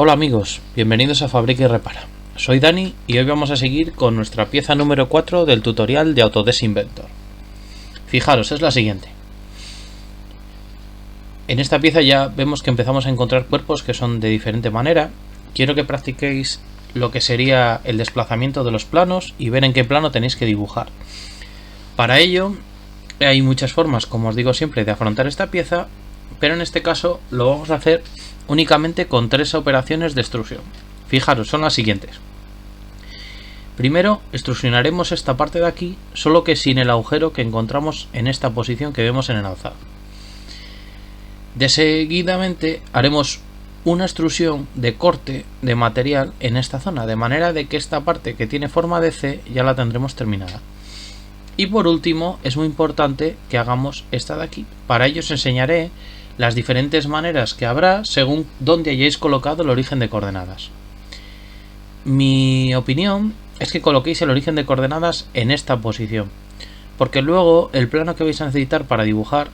Hola amigos, bienvenidos a Fabrica y Repara. Soy Dani y hoy vamos a seguir con nuestra pieza número 4 del tutorial de Autodesk Inventor. Fijaros, es la siguiente. En esta pieza ya vemos que empezamos a encontrar cuerpos que son de diferente manera. Quiero que practiquéis lo que sería el desplazamiento de los planos y ver en qué plano tenéis que dibujar. Para ello hay muchas formas, como os digo siempre, de afrontar esta pieza, pero en este caso lo vamos a hacer únicamente con 3 operaciones de extrusión. Fijaros, son las siguientes. Primero, extrusionaremos esta parte de aquí, solo que sin el agujero que encontramos en esta posición que vemos en el alzado. De seguidamente haremos una extrusión de corte de material en esta zona, de manera de que esta parte que tiene forma de C ya la tendremos terminada. Y por último, es muy importante que hagamos esta de aquí. Para ello os enseñaré las diferentes maneras que habrá según donde hayáis colocado el origen de coordenadas. Mi opinión es que coloquéis el origen de coordenadas en esta posición, porque luego el plano que vais a necesitar para dibujar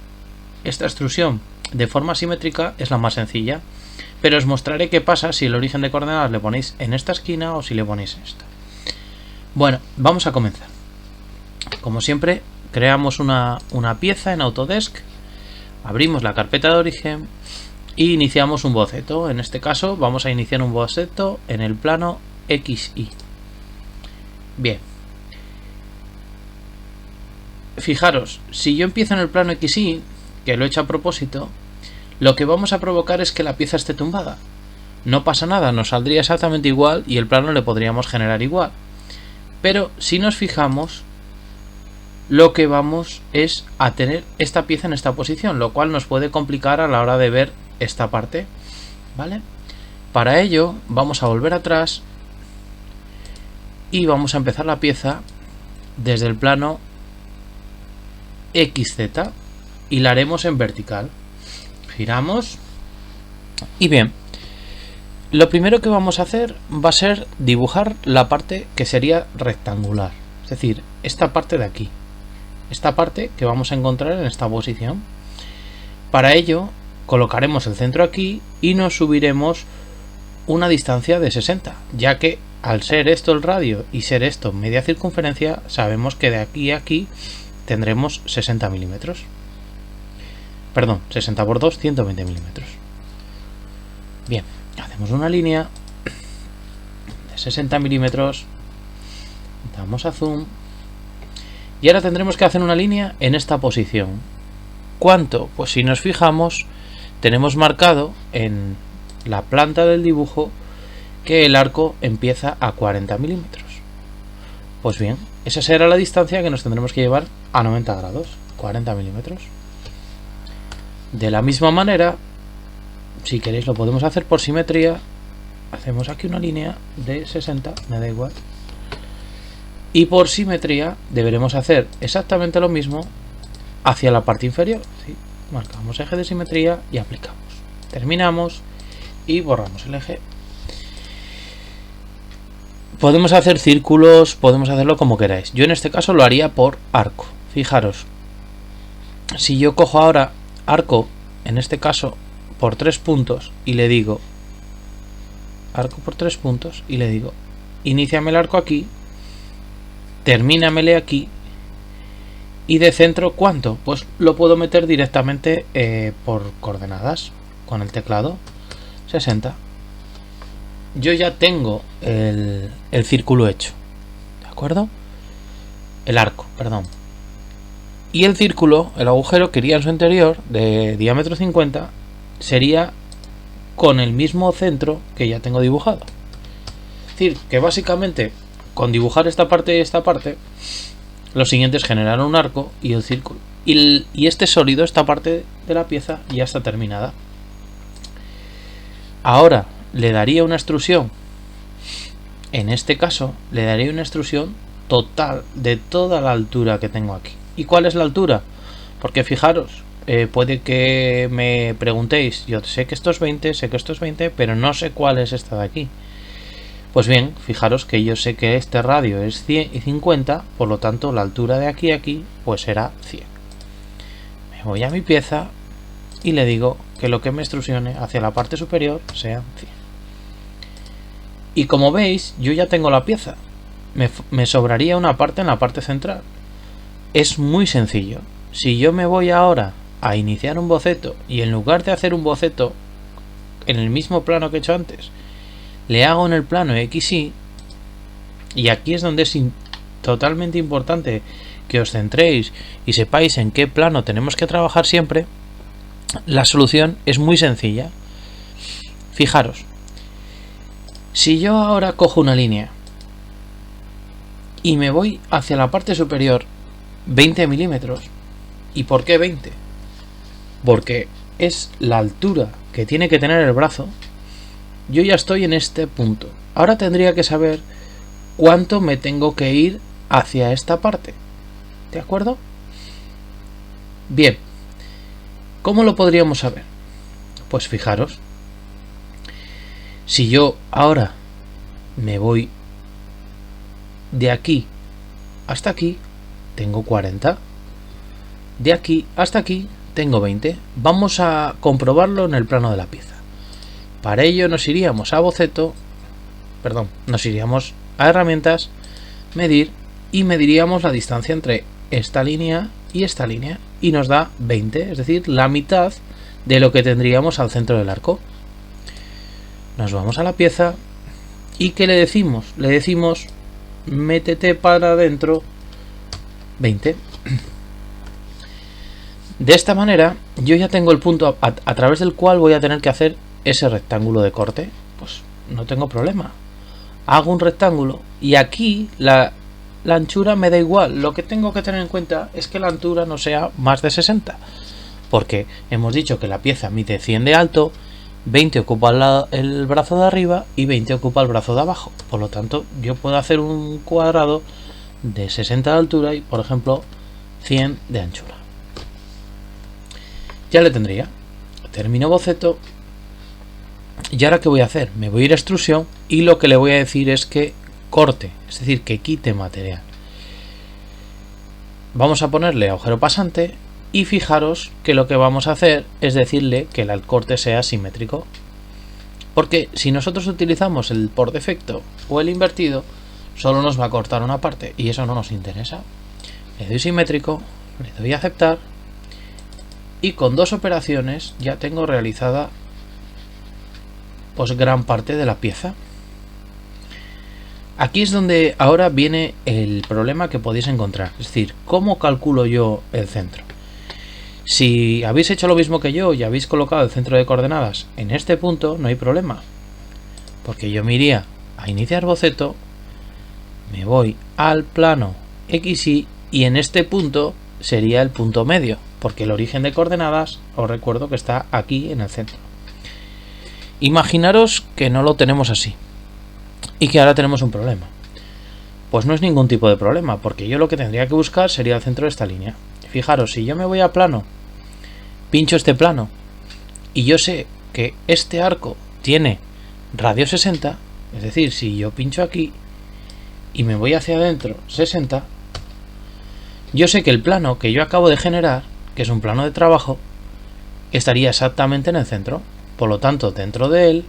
esta extrusión de forma simétrica es la más sencilla, pero os mostraré qué pasa si el origen de coordenadas le ponéis en esta esquina o si le ponéis en esta. Bueno, vamos a comenzar. Como siempre, creamos una pieza en Autodesk, abrimos la carpeta de origen e iniciamos un boceto. En este caso vamos a iniciar un boceto en el plano XY. Bien. Fijaros, si yo empiezo en el plano XY, que lo he hecho a propósito, lo que vamos a provocar es que la pieza esté tumbada. No pasa nada, nos saldría exactamente igual y el plano le podríamos generar igual. Pero si nos fijamos, lo que vamos es a tener esta pieza en esta posición, lo cual nos puede complicar a la hora de ver esta parte, ¿vale? Para ello vamos a volver atrás y vamos a empezar la pieza desde el plano XZ y la haremos en vertical. Giramos y bien, lo primero que vamos a hacer va a ser dibujar la parte que sería rectangular, es decir, esta parte de aquí. Esta parte que vamos a encontrar en esta posición. Para ello colocaremos el centro aquí y nos subiremos una distancia de 60, ya que al ser esto el radio y ser esto media circunferencia, sabemos que de aquí a aquí tendremos 60 milímetros. Perdón, 60 por 2, 120 milímetros. Bien, hacemos una línea de 60 milímetros, damos a zoom. Y ahora tendremos que hacer una línea en esta posición. ¿Cuánto? Pues si nos fijamos, tenemos marcado en la planta del dibujo que el arco empieza a 40 milímetros. Pues bien, esa será la distancia que nos tendremos que llevar a 90 grados, 40 milímetros. De la misma manera, si queréis lo podemos hacer por simetría. Hacemos aquí una línea de 60, me da igual. Y por simetría deberemos hacer exactamente lo mismo hacia la parte inferior. ¿Sí? Marcamos eje de simetría y aplicamos. Terminamos y borramos el eje. Podemos hacer círculos, podemos hacerlo como queráis. Yo en este caso lo haría por arco. Fijaros, si yo cojo ahora arco, en este caso por 3 puntos y le digo arco por 3 puntos y le digo iníciame el arco aquí, termínamele aquí y de centro ¿cuánto? Pues lo puedo meter directamente por coordenadas con el teclado 60. Yo ya tengo el círculo hecho, ¿de acuerdo? El arco, perdón. Y el círculo, el agujero que iría en su interior de diámetro 50 sería con el mismo centro que ya tengo dibujado. Es decir, que básicamente con dibujar esta parte y esta parte, lo siguiente es generar un arco y el círculo. Y este sólido, esta parte de la pieza, ya está terminada. Ahora le daría una extrusión. En este caso, le daría una extrusión total de toda la altura que tengo aquí. ¿Y cuál es la altura? Porque fijaros, puede que me preguntéis, yo sé que esto es 20, sé que esto es 20, pero no sé cuál es esta de aquí. Pues bien, fijaros que yo sé que este radio es 150, por lo tanto la altura de aquí a aquí pues será 100. Me voy a mi pieza y le digo que lo que me extrusione hacia la parte superior sea 100. Y como veis, yo ya tengo la pieza. Me sobraría una parte en la parte central. Es muy sencillo. Si yo me voy ahora a iniciar un boceto y en lugar de hacer un boceto en el mismo plano que he hecho antes, le hago en el plano XY, y aquí es donde es totalmente importante que os centréis y sepáis en qué plano tenemos que trabajar siempre, la solución es muy sencilla. Fijaros, si yo ahora cojo una línea y me voy hacia la parte superior 20 milímetros, ¿y por qué 20? Porque es la altura que tiene que tener el brazo. Yo ya estoy en este punto. Ahora tendría que saber cuánto me tengo que ir hacia esta parte. ¿De acuerdo? Bien. ¿Cómo lo podríamos saber? Pues fijaros. Si yo ahora me voy de aquí hasta aquí, tengo 40. De aquí hasta aquí tengo 20. Vamos a comprobarlo en el plano de la pieza. Para ello nos iríamos a boceto, nos iríamos a herramientas, medir, y mediríamos la distancia entre esta línea y nos da 20, es decir, la mitad de lo que tendríamos al centro del arco. Nos vamos a la pieza y ¿qué le decimos? Le decimos métete para adentro 20. De esta manera yo ya tengo el punto a través del cual voy a tener que hacer ese rectángulo de corte. Pues no tengo problema, hago un rectángulo y aquí la anchura me da igual. Lo que tengo que tener en cuenta es que la altura no sea más de 60, porque hemos dicho que la pieza mide 100 de alto, 20 ocupa el brazo de arriba y 20 ocupa el brazo de abajo. Por lo tanto, yo puedo hacer un cuadrado de 60 de altura y, por ejemplo, 100 de anchura. Ya le tendría. Termino boceto. ¿Y ahora qué voy a hacer? Me voy a ir a extrusión y lo que le voy a decir es que corte, es decir, que quite material. Vamos a ponerle agujero pasante y fijaros que lo que vamos a hacer es decirle que el corte sea simétrico. Porque si nosotros utilizamos el por defecto o el invertido, solo nos va a cortar una parte y eso no nos interesa. Le doy simétrico, le doy a aceptar y con dos operaciones ya tengo realizada pues gran parte de la pieza. Aquí es donde ahora viene el problema que podéis encontrar, es decir, ¿cómo calculo yo el centro? Si habéis hecho lo mismo que yo y habéis colocado el centro de coordenadas en este punto, no hay problema, porque yo me iría a iniciar boceto, me voy al plano XY y en este punto sería el punto medio, porque el origen de coordenadas os recuerdo que está aquí en el centro. Imaginaros que no lo tenemos así y que ahora tenemos un problema. Pues no es ningún tipo de problema, porque yo lo que tendría que buscar sería el centro de esta línea. Fijaros, si yo me voy a plano, pincho este plano y yo sé que este arco tiene radio 60, es decir, si yo pincho aquí y me voy hacia adentro 60, yo sé que el plano que yo acabo de generar, que es un plano de trabajo, estaría exactamente en el centro. Por lo tanto, dentro de él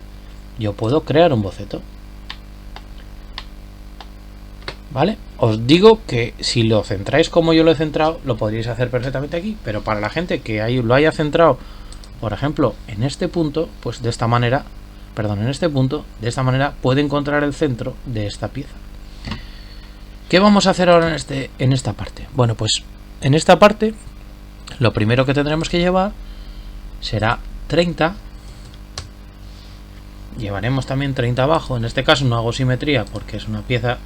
yo puedo crear un boceto. ¿Vale? Os digo que si lo centráis como yo lo he centrado, lo podríais hacer perfectamente aquí, pero para la gente que lo haya centrado, por ejemplo, en este punto, pues de esta manera, en este punto, de esta manera puede encontrar el centro de esta pieza. ¿Qué vamos a hacer ahora en esta parte? Bueno, pues en esta parte lo primero que tendremos que llevar será 30. Llevaremos también 30 abajo. En este caso no hago simetría porque es una pieza,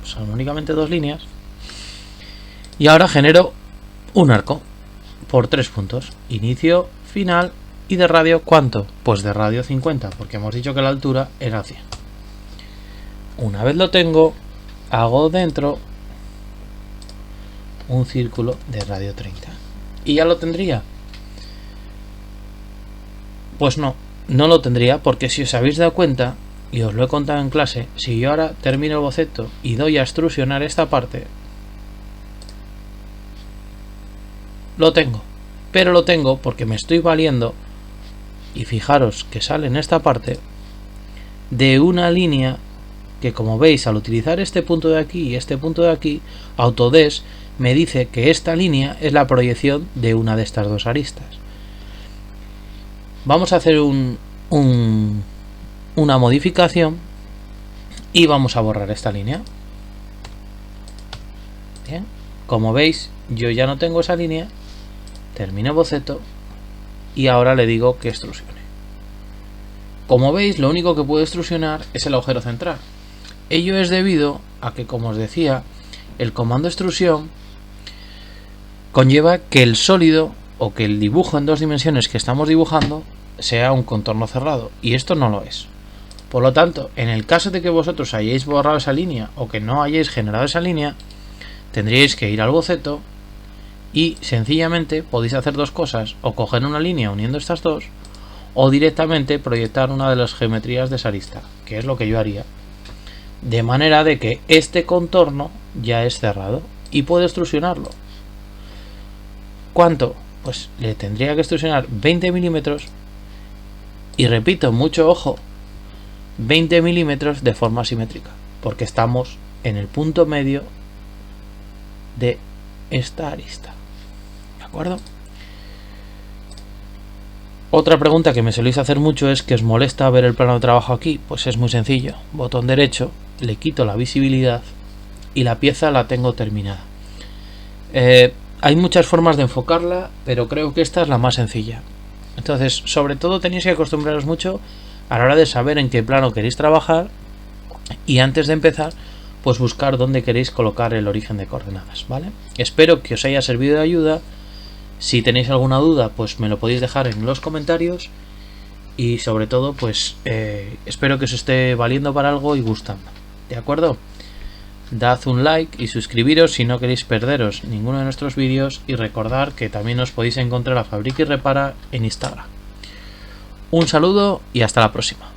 son únicamente dos líneas. Y ahora genero un arco por 3 puntos. Inicio, final y de radio, ¿cuánto? Pues de radio 50, porque hemos dicho que la altura era 100. Una vez lo tengo, hago dentro un círculo de radio 30. ¿Y ya lo tendría? Pues no lo tendría, porque si os habéis dado cuenta, y os lo he contado en clase, si yo ahora termino el boceto y doy a extrusionar esta parte, lo tengo. Pero lo tengo porque me estoy valiendo, y fijaros que sale en esta parte, de una línea que, como veis, al utilizar este punto de aquí y este punto de aquí, Autodesk me dice que esta línea es la proyección de una de estas dos aristas. Vamos a hacer una modificación y vamos a borrar esta línea. Bien, como veis, yo ya no tengo esa línea. Termino boceto y ahora le digo que extrusione. Como veis, lo único que puedo extrusionar es el agujero central. Ello es debido a que, como os decía, el comando extrusión conlleva que el sólido o que el dibujo en 2 dimensiones que estamos dibujando sea un contorno cerrado, y esto no lo es. Por lo tanto, en el caso de que vosotros hayáis borrado esa línea o que no hayáis generado esa línea, tendríais que ir al boceto y sencillamente podéis hacer dos cosas: o coger una línea uniendo estas dos, o directamente proyectar una de las geometrías de esa arista, que es lo que yo haría, de manera de que este contorno ya es cerrado y puedo extrusionarlo. ¿Cuánto? Pues le tendría que extrusionar 20 milímetros, y repito, mucho ojo, 20 milímetros de forma simétrica, porque estamos en el punto medio de esta arista. ¿De acuerdo? Otra pregunta que me soléis hacer mucho es que os molesta ver el plano de trabajo aquí. Pues es muy sencillo: botón derecho, le quito la visibilidad y la pieza la tengo terminada. Hay muchas formas de enfocarla, pero creo que esta es la más sencilla. Entonces, sobre todo tenéis que acostumbraros mucho a la hora de saber en qué plano queréis trabajar, y antes de empezar, pues buscar dónde queréis colocar el origen de coordenadas, ¿vale? Espero que os haya servido de ayuda. Si tenéis alguna duda, pues me lo podéis dejar en los comentarios, y sobre todo, pues espero que os esté valiendo para algo y gustando. ¿De acuerdo? Dad un like y suscribiros si no queréis perderos ninguno de nuestros vídeos, y recordar que también os podéis encontrar a Fabrica y Repara en Instagram. Un saludo y hasta la próxima.